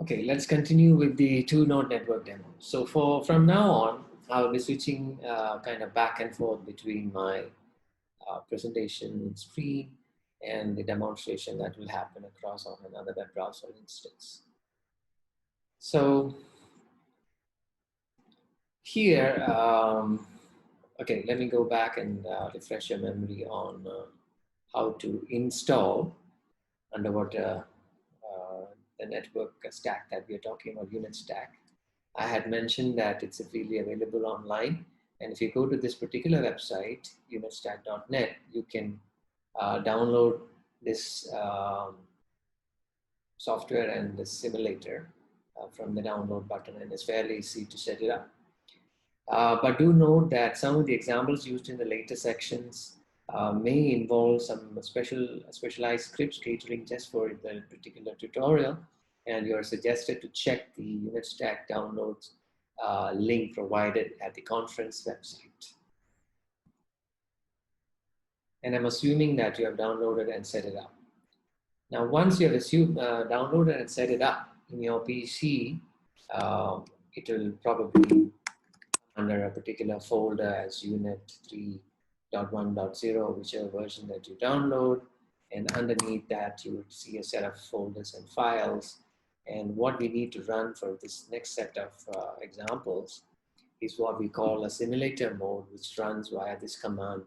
Okay, let's continue with the two-node network demo. So from now on, I'll be switching kind of back and forth between my presentation screen and the demonstration that will happen across on another web browser instance. So here, okay, let me go back and refresh your memory on how to install under what the network stack that we are talking about, UniStack. I had mentioned that it's freely available online. And if you go to this particular website, unistack.net, you can download this software and the simulator from the download button, and it's fairly easy to set it up. But do note that some of the examples used in the later sections may involve some specialized scripts catering just for the particular tutorial, and you are suggested to check the UniStack downloads link provided at the conference website. And I'm assuming that you have downloaded and set it up. Now, once you have downloaded and set it up in your PC, it will probably under a particular folder as unit 3.1.0, whichever version that you download. And underneath that, you would see a set of folders and files. And what we need to run for this next set of examples is what we call a simulator mode, which runs via this command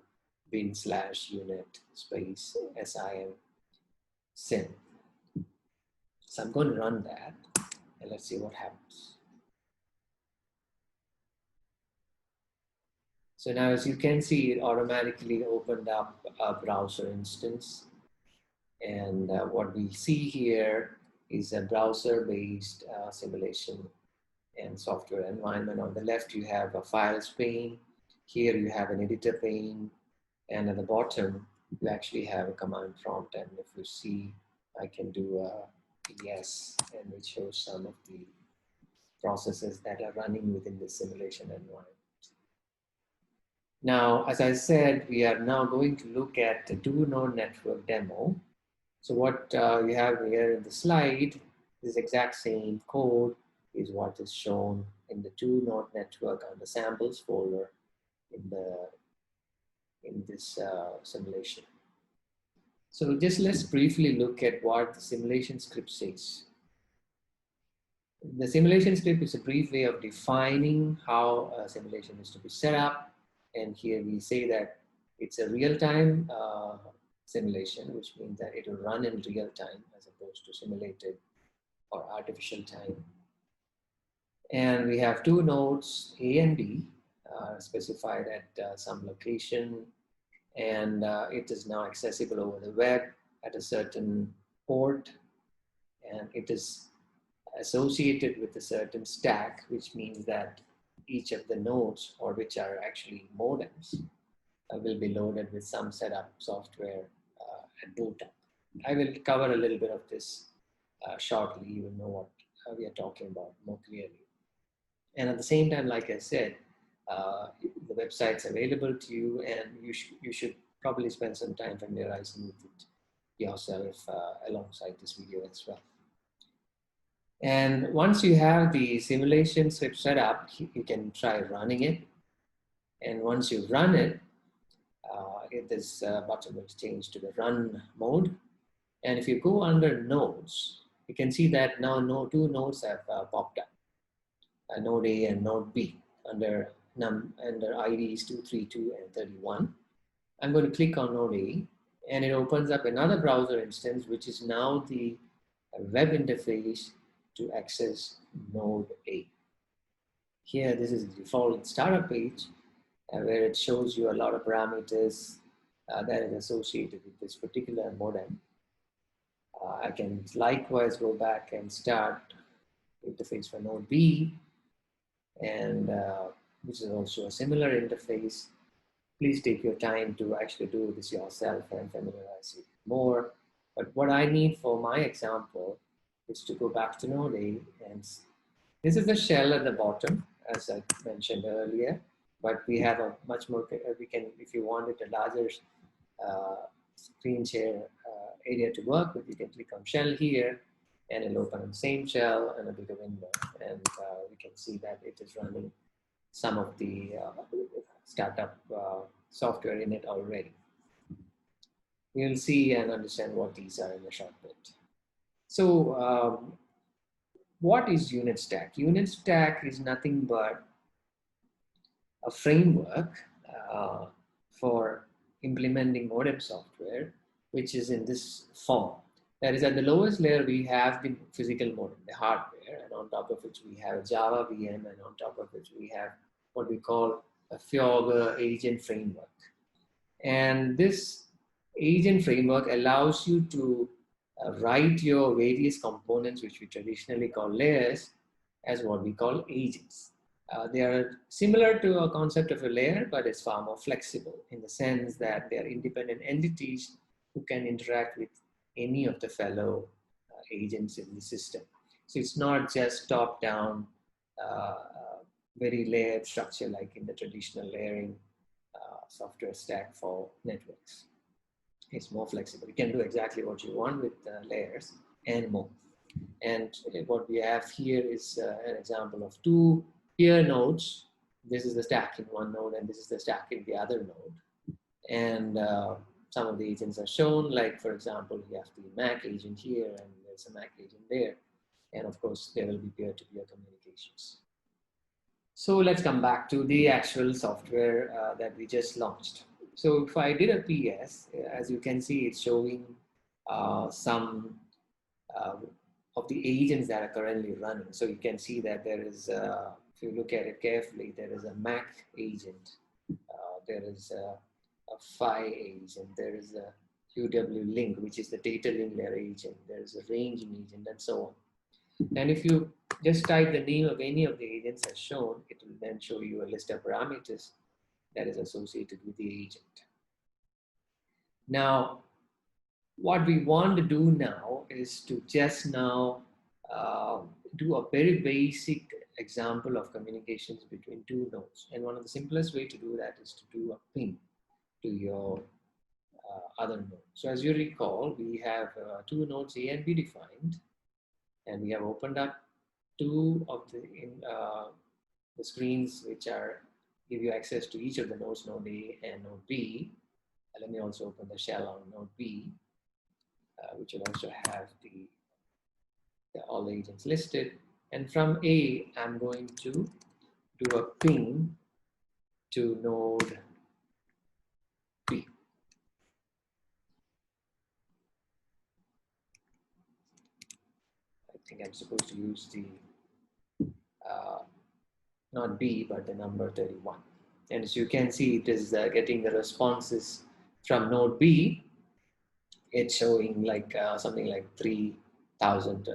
bin/unit space sim sim. So I'm going to run that, and let's see what happens. So now, as you can see, it automatically opened up a browser instance. And what we see here is a browser-based simulation and software environment. On the left, you have a files pane. Here, you have an editor pane. And at the bottom, you actually have a command prompt. And if you see, I can do a yes, and it shows some of the processes that are running within the simulation environment. Now, as I said, we are now going to look at the two-node network demo. So what you have here in the slide, this exact same code is what is shown in the two-node network on the samples folder in this simulation. So just let's briefly look at what the simulation script says. The simulation script is a brief way of defining how a simulation is to be set up. And here we say that it's a real-time simulation, which means that it will run in real time as opposed to simulated or artificial time. And we have two nodes, A and B, specified at some location. And it is now accessible over the web at a certain port. And it is associated with a certain stack, which means that each of the nodes, or which are actually modems, will be loaded with some setup software at boot up. I will cover a little bit of this shortly. You will know what we are talking about more clearly. And at the same time, like I said, the website's available to you, and you should probably spend some time familiarizing with it yourself alongside this video as well. And once you have the simulation script set up, you can try running it. And once you run it, this button will change to the run mode. And if you go under nodes, you can see that now two nodes have popped up, node A and node B under IDs 232 and 31. I'm going to click on node A, and it opens up another browser instance, which is now the web interface to access node A. Here, this is the default startup page where it shows you a lot of parameters that is associated with this particular modem. I can likewise go back and start interface for node B, and which is also a similar interface. Please take your time to actually do this yourself and familiarize it more. But what I need for my example is to go back to node A, and this is the shell at the bottom, as I mentioned earlier. But we have a much more, we can, if you wanted a larger screen share area to work with, you can click on shell here, and it'll open on the same shell and a bigger window, and we can see that it is running some of the startup software in it already. We'll see and understand what these are in a short bit. So what is UniStack? UniStack is nothing but a framework for implementing modem software, which is in this form. That is, at the lowest layer, we have the physical modem, the hardware, and on top of which we have a Java VM, and on top of which we have what we call a Fjord agent framework. And this agent framework allows you to write your various components, which we traditionally call layers, as what we call agents. They are similar to a concept of a layer, but it's far more flexible in the sense that they are independent entities who can interact with any of the fellow agents in the system. So it's not just top-down, very layered structure like in the traditional layering software stack for networks. It's more flexible. You can do exactly what you want with layers and more. And what we have here is an example of two peer nodes. This is the stack in one node, and this is the stack in the other node. And some of the agents are shown, like, for example, you have the MAC agent here, and there's a MAC agent there. And of course, there will be peer-to-peer communications. So let's come back to the actual software that we just launched. So if I did a PS, as you can see, it's showing some of the agents that are currently running. So you can see that there is, if you look at it carefully, there is a MAC agent, there is a PHY agent, there is a UW link, which is the data link layer agent, there is a ranging agent, and so on. And if you just type the name of any of the agents as shown, it will then show you a list of parameters that is associated with the agent. Now, what we want to do now is to just now do a very basic example of communications between two nodes. And one of the simplest way to do that is to do a ping to your other node. So as you recall, we have two nodes A and B defined, and we have opened up two of the screens which are give you access to each of the nodes, node A and node B. Let me also open the shell on node B, which will also have all the agents listed. And from A, I'm going to do a ping to node B. I think I'm supposed to use the not B, but the number 31. And as you can see, it is getting the responses from node B. It's showing like something like 3,000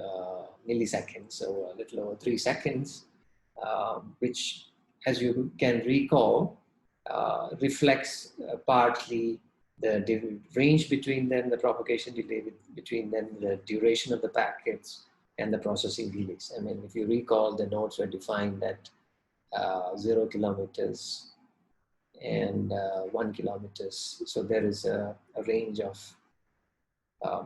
milliseconds, so a little over 3 seconds, which, as you can recall, reflects partly the range between them, the propagation delay between them, the duration of the packets, and the processing delays. I mean, if you recall, the nodes were defined at 0 kilometers and 1 kilometers. So there is a range of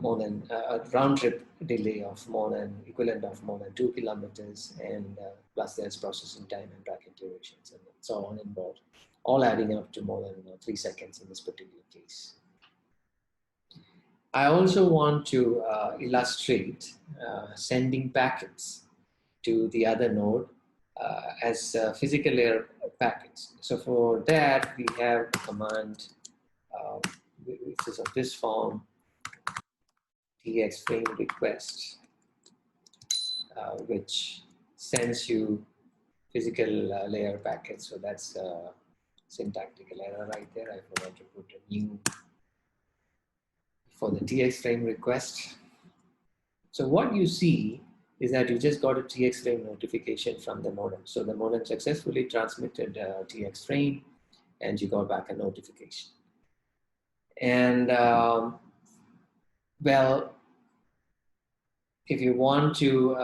more than a round trip delay of more than equivalent of more than 2 kilometers, and plus there's processing time and packet durations and so on and board, all adding up to more than 3 seconds in this particular case. I also want to illustrate sending packets to the other node as physical layer packets. So for that, we have a command which is of this form, tx frame request, which sends you physical layer packets. So that's a syntactical error right there. I forgot to put a new for the tx frame request. So what you see is that you just got a tx frame notification from the modem. So the modem successfully transmitted tx frame, and you got back a notification. And well, if you want to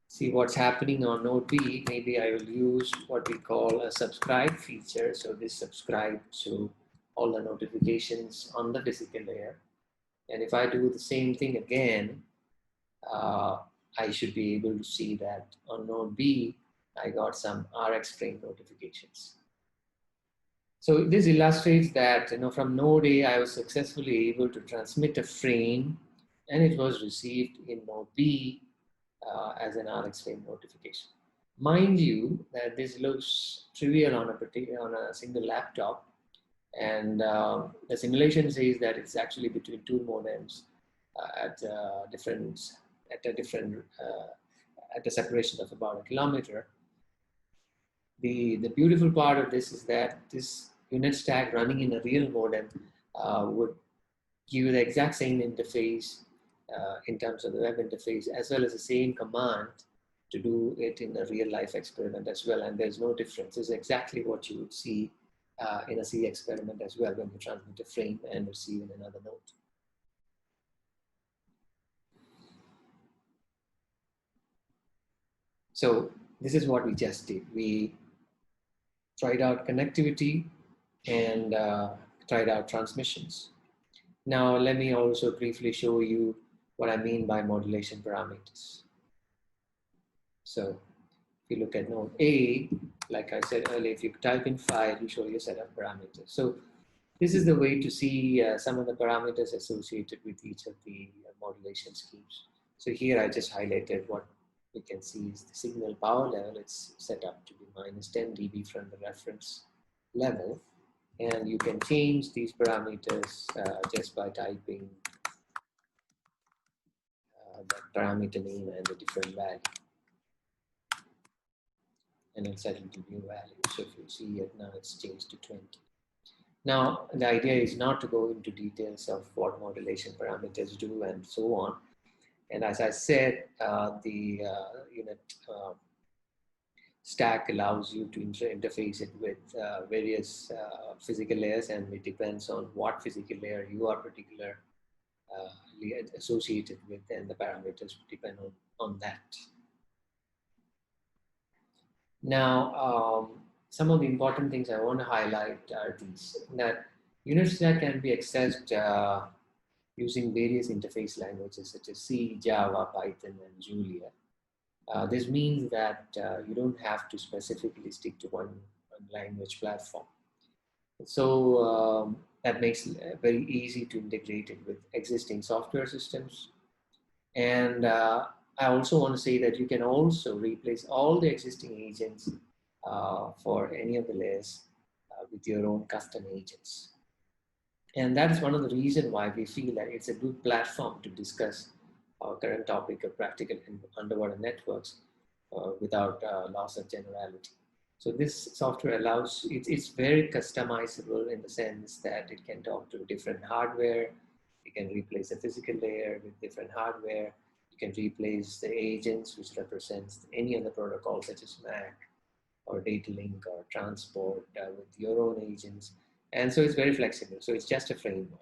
see what's happening on node B, maybe I will use what we call a subscribe feature. So this subscribes to all the notifications on the physical layer. And if I do the same thing again, I should be able to see that on node B, I got some RX frame notifications. So this illustrates that, from node A, I was successfully able to transmit a frame, and it was received in node B as an RX frame notification. Mind you that this looks trivial on a single laptop, and the simulation says that it's actually between two modems at a separation of about a kilometer. The beautiful part of this is that this UniStack running in a real modem would give you the exact same interface in terms of the web interface, as well as the same command to do it in a real life experiment as well. And there's no difference. It's exactly what you would see in a C experiment as well when you transmit a frame and receive in another node. So this is what we just did. We tried out connectivity and tried out transmissions. Now let me also briefly show you what I mean by modulation parameters. So if you look at node A, like I said earlier, if you type in file, you show you a set of parameters. So this is the way to see some of the parameters associated with each of the modulation schemes. So here I just highlighted what we can see is the signal power level. It's set up to be minus 10 dB from the reference level. And you can change these parameters just by typing the parameter name and a different value. And it's set into new value. So if you see it now, it's changed to 20. Now, the idea is not to go into details of what modulation parameters do and so on. And as I said, the unit stack allows you to interface it with various physical layers, and it depends on what physical layer you are particularly associated with, and the parameters depend on that. Now, some of the important things I want to highlight are these, that UniStack can be accessed using various interface languages such as C, Java, Python, and Julia. This means that you don't have to specifically stick to one language platform. So that makes it very easy to integrate it with existing software systems. And I also want to say that you can also replace all the existing agents for any of the layers with your own custom agents. And that is one of the reasons why we feel that it's a good platform to discuss our current topic of practical underwater networks without loss of generality. So this software allows, it's very customizable in the sense that it can talk to different hardware. You can replace a physical layer with different hardware. You can replace the agents, which represents any other protocol such as MAC or data link or transport with your own agents. And so it's very flexible. So it's just a framework,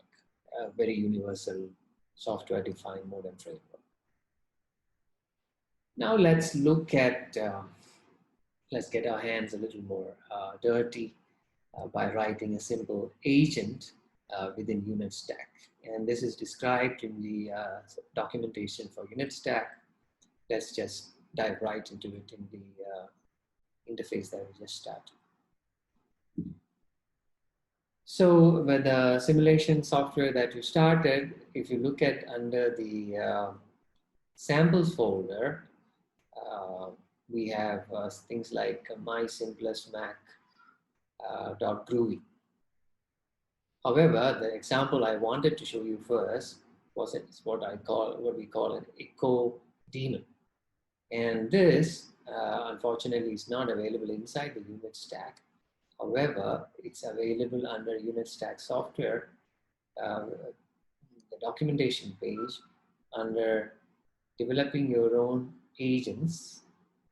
a very universal software-defined modem framework. Now let's look at, let's get our hands a little more dirty by writing a simple agent within UniStack. And this is described in the documentation for UniStack. Let's just dive right into it in the interface that we just started. So with the simulation software that you started, if you look at under the samples folder, we have things like my simplest Mac .groovy. However, the example I wanted to show you first was what we call an echo daemon. And this, unfortunately, is not available inside the UniStack. However, it's available under UniStack software, the documentation page under developing your own agents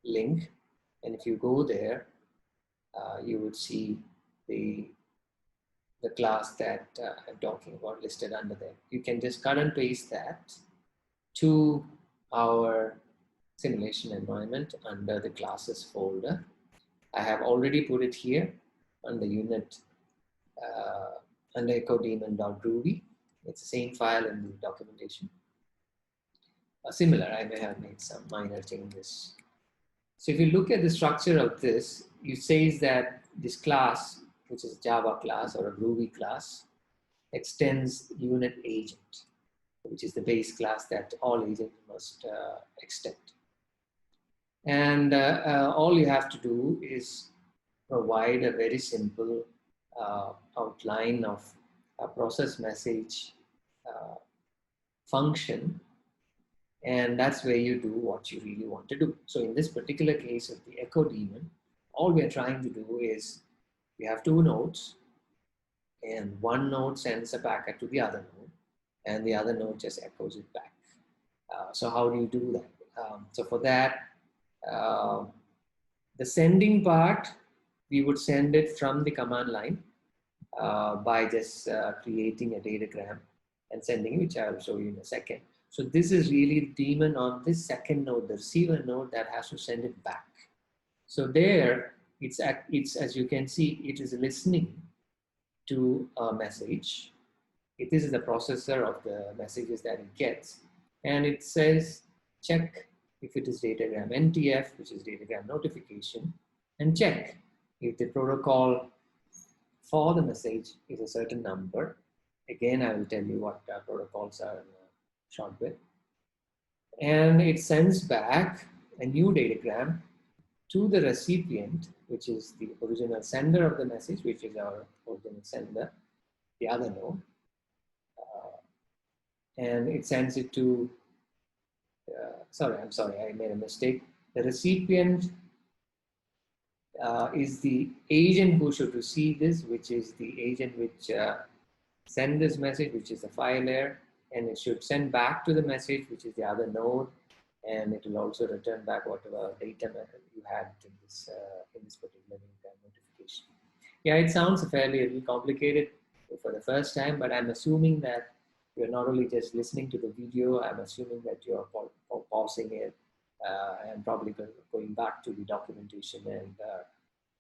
link. And if you go there, you would see the class that I'm talking about listed under there. You can just cut and paste that to our simulation environment under the classes folder. I have already put it here on the unit under echo daemon.groovy. It's the same file in the documentation. Similar, I may have made some minor changes. So if you look at the structure of this, it says that this class, which is a Java class or a Groovy class, extends unit agent, which is the base class that all agents must extend. And all you have to do is provide a very simple outline of a process message function, and that's where you do what you really want to do. So in this particular case of the echo daemon, all we're trying to do is we have two nodes, and one node sends a packet to the other node, and the other node just echoes it back. So how do you do that? So for that, the sending part, we would send it from the command line by just creating a datagram and sending it, which I will show you in a second. So this is really the daemon on this second node, the receiver node, that has to send it back. So there, it's as you can see, it is listening to a message. This is the processor of the messages that it gets. And it says, check if it is datagram NTF, which is datagram notification, and check if the protocol for the message is a certain number. Again, I will tell you what protocols are short with. And it sends back a new datagram to the recipient, which is the original sender of the message, which is our original sender, the other node. And it sends it to, I'm sorry, I made a mistake. The recipient is the agent who should receive this, which is the agent which send this message, which is the file layer, and it should send back to the message, which is the other node, and it will also return back whatever data you had in this particular notification. Yeah, it sounds fairly a little complicated for the first time, but I'm assuming that you're not only just listening to the video, I'm assuming that you're pausing it and probably going back to the documentation and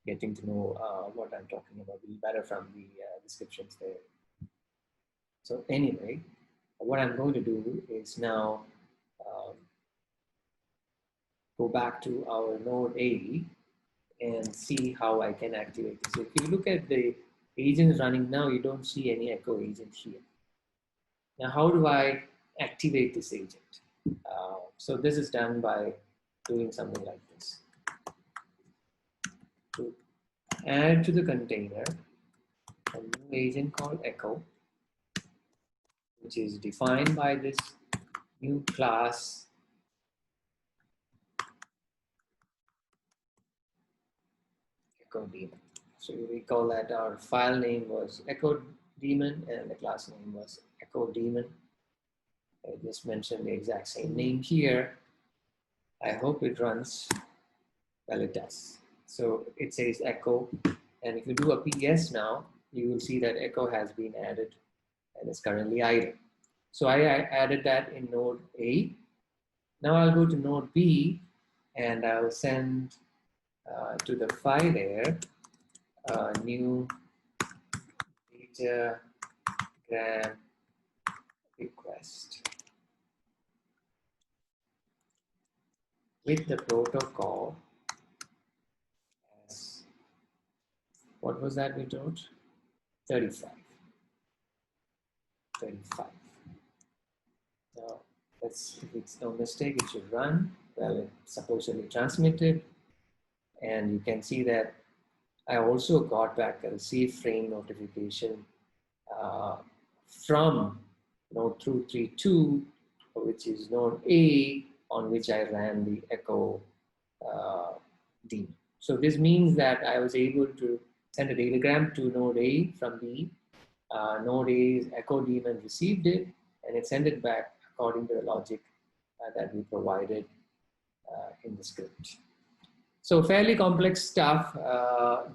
getting to know what I'm talking about a little better from the descriptions there. So anyway, what I'm going to do is now go back to our node A and see how I can activate this. So if you look at the agents running now, you don't see any echo agent here. Now, how do I activate this agent? So this is done by doing something like this. To add to the container a new agent called echo, which is defined by this new class echo daemon. So you recall that our file name was echo daemon and the class name was echo daemon. I just mentioned the exact same name here. I hope it runs. Well, it does. So it says echo, and if you do a PS now, you will see that echo has been added and it's currently idle. So I added that in node A. Now I'll go to node B and I'll send to the file layer a new datagram request with the protocol as, what was that we wrote? 35. Now, if it's no mistake, it should run. Well, it's supposedly transmitted. And you can see that I also got back a receive frame notification from node 232, which is node A, on which I ran the echo daemon. So this means that I was able to send a datagram to node A from B. Node A's echo daemon received it, and it sent it back according to the logic that we provided in the script. So fairly complex stuff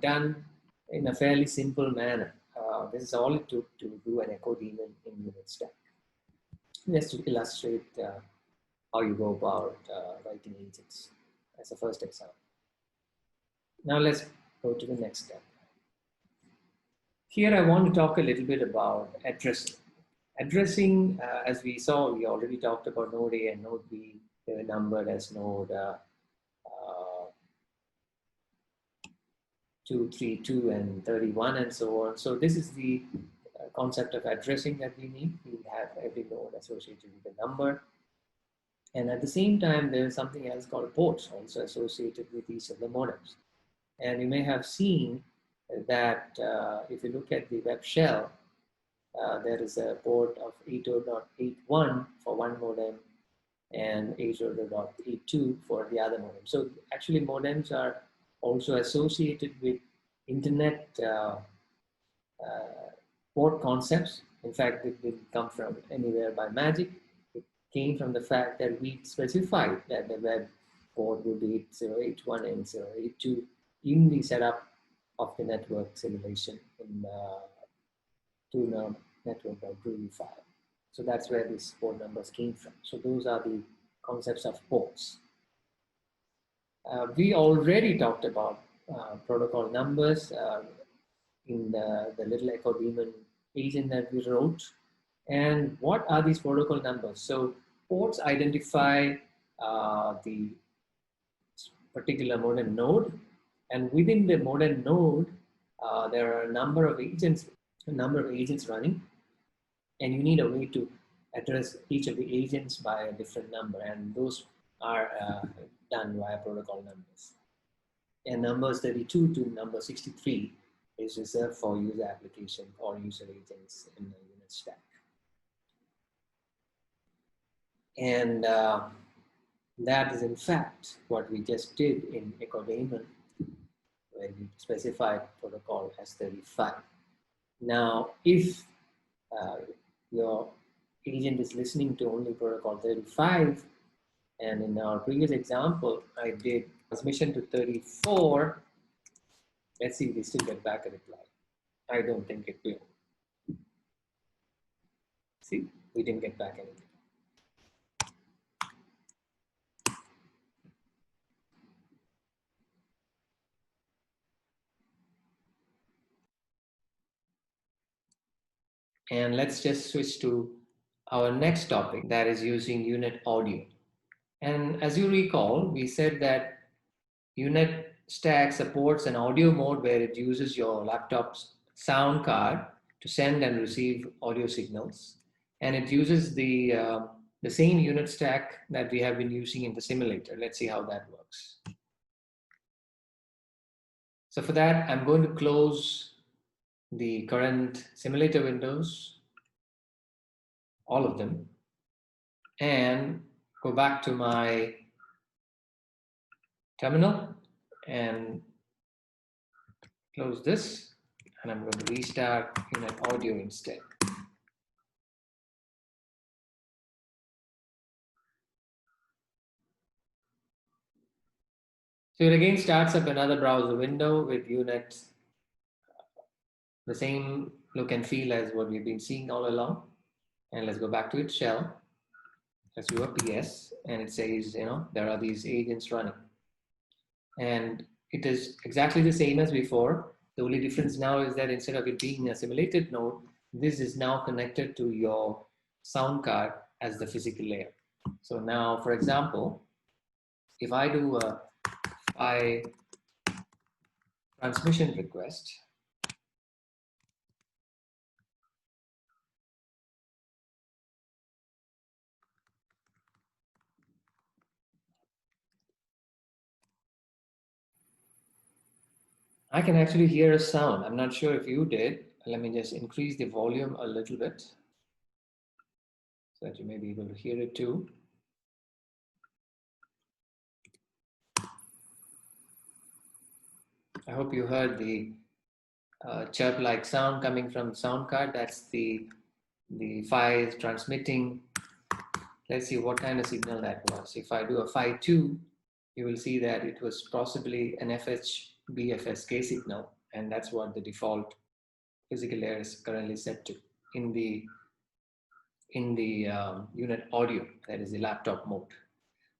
done in a fairly simple manner. This is all it took to do an echo daemon in UniStack. Just to illustrate how you go about writing agents as a first example. Now let's go to the next step. Here I want to talk a little bit about addressing. Addressing, as we saw, we already talked about node A and node B. They were numbered as node 2, 3, 2, and 31, and so on. So this is the concept of addressing that we need. We have every node associated with a number. And at the same time, there is something else called ports also associated with each of the modems. And you may have seen that if you look at the web shell, there is a port of 80.81 for one modem and 80.82 for the other modem. So actually modems are also associated with internet port concepts. In fact, it didn't come from anywhere by magic. It came from the fact that we specified that the web port would be 8081 and 8082 in the setup of the network simulation in tune network by Groovy file. So that's where these port numbers came from. So those are the concepts of ports. We already talked about protocol numbers in the little echo daemon agent that we wrote. And what are these protocol numbers? So ports identify the particular modem node, and within the modem node, there are a number of agents running, and you need a way to address each of the agents by a different number, and those are done via protocol numbers. And numbers 32 to number 63 is reserved for user application or user agents in the UniStack. And that is in fact what we just did in echo daemon, where we specified protocol as 35. Now, if your agent is listening to only protocol 35, and in our previous example, I did transmission to 34, let's see if we still get back a reply. I don't think it will. See, we didn't get back anything. And let's just switch to our next topic, that is using unit audio. And as you recall, we said that UniStack supports an audio mode where it uses your laptop's sound card to send and receive audio signals. And it uses the same UniStack that we have been using in the simulator. Let's see how that works. So for that, I'm going to close the current simulator windows, all of them, and go back to my terminal and close this, and I'm going to restart unit audio instead. So it again starts up another browser window with unit, the same look and feel as what we've been seeing all along. And let's go back to its shell. Let's do a PS, and it says, there are these agents running. And it is exactly the same as before. The only difference now is that instead of it being a simulated node, this is now connected to your sound card as the physical layer. So now, for example, if I do a PHY transmission request, I can actually hear a sound. I'm not sure if you did. Let me just increase the volume a little bit so that you may be able to hear it too. I hope you heard the chirp-like sound coming from the sound card. That's the PHY is transmitting. Let's see what kind of signal that was. If I do a PHY 2, you will see that it was possibly an FH-BFSK signal, and that's what the default physical layer is currently set to in the unit audio, that is the laptop mode.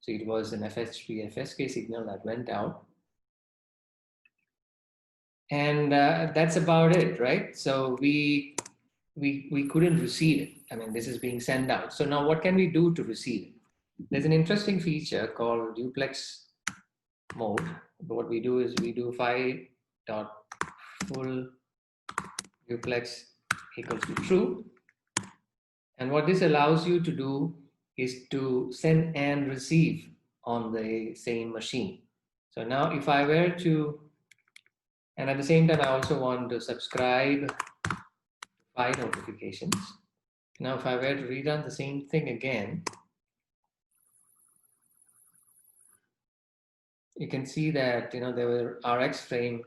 So it was an FH-BFSK signal that went out. And that's about it, right? So we we couldn't receive it. I mean, this is being sent out. So now what can we do to receive it? There's an interesting feature called duplex mode. What we do is we do phi dot full duplex equals to true. And what this allows you to do is to send and receive on the same machine. So now if I were to, and at the same time, I also want to subscribe phi notifications. Now, if I were to rerun the same thing again, you can see that there were RX frame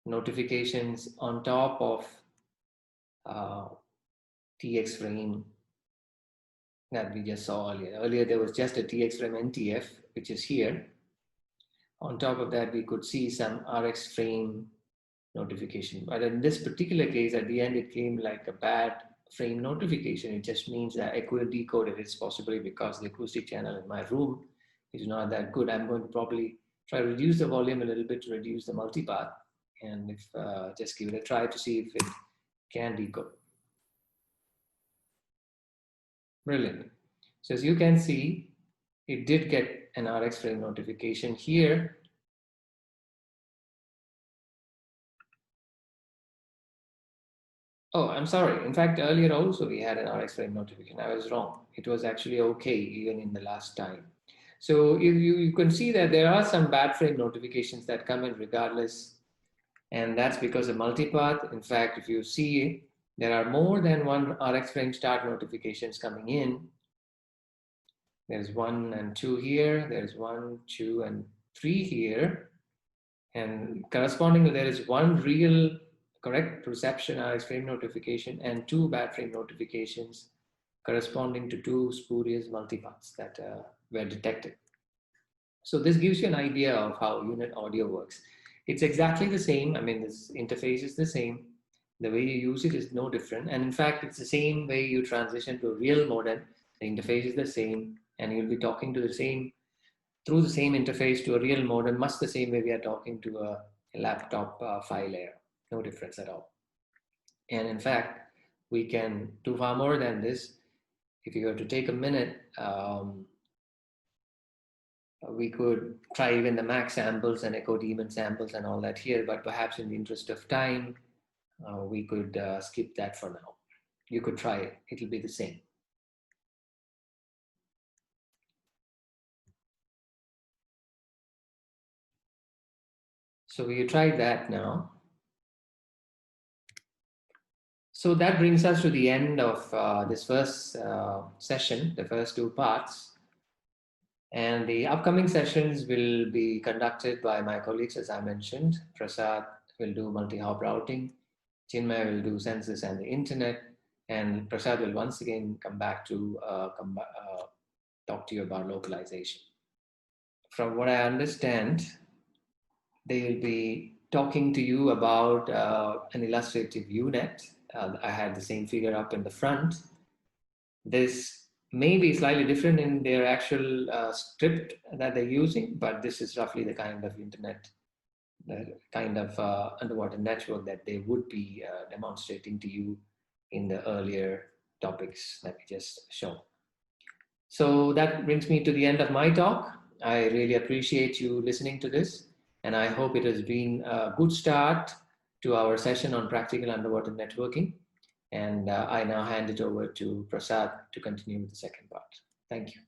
notifications on top of TX frame that we just saw earlier. Earlier, there was just a TX frame NTF, which is here. On top of that, we could see some RX frame notification. But in this particular case, at the end, it came like a bad frame notification. It just means that I couldn't decode it. It's possibly because the acoustic channel in my room is not that good. I'm going to probably try to reduce the volume a little bit to reduce the multipath, and if just give it a try to see if it can decode. Brilliant. So as you can see, it did get an RX frame notification here. Oh, I'm sorry. In fact, earlier also we had an RX frame notification. I was wrong. It was actually okay even in the last time. So you can see that there are some bad frame notifications that come in regardless, and that's because of multipath. In fact, if you see, there are more than one RX frame start notifications coming in. There's 1 and 2 here. There's 1, 2, and 3 here. And correspondingly, there is one real correct perception RX frame notification and 2 bad frame notifications corresponding to 2 spurious multipaths that were detected. So this gives you an idea of how unit audio works. It's exactly the same. I mean, this interface is the same. The way you use it is no different. And in fact, it's the same way you transition to a real modem. The interface is the same, and you'll be talking to the same through the same interface to a real modem, much the same way we are talking to a laptop file layer. No difference at all. And in fact, we can do far more than this. If you were to take a minute, we could try even the max samples and echo demon samples and all that here, but perhaps in the interest of time, we could skip that for now. You could try it. It'll be the same. So we tried that now. So that brings us to the end of this first session, the first 2 parts. And the upcoming sessions will be conducted by my colleagues, as I mentioned. Prasad will do multi-hop routing. Chinmay will do census and the internet. And Prasad will once again come back to talk to you about localization. From what I understand, they will be talking to you about an illustrative UNet. I had the same figure up in the front. This may be slightly different in their actual script that they're using, but this is roughly the kind of internet, the kind of underwater network that they would be demonstrating to you in the earlier topics that we just shown. So that brings me to the end of my talk. I really appreciate you listening to this, and I hope it has been a good start to our session on practical underwater networking. And I now hand it over to Prasad to continue with the second part. Thank you.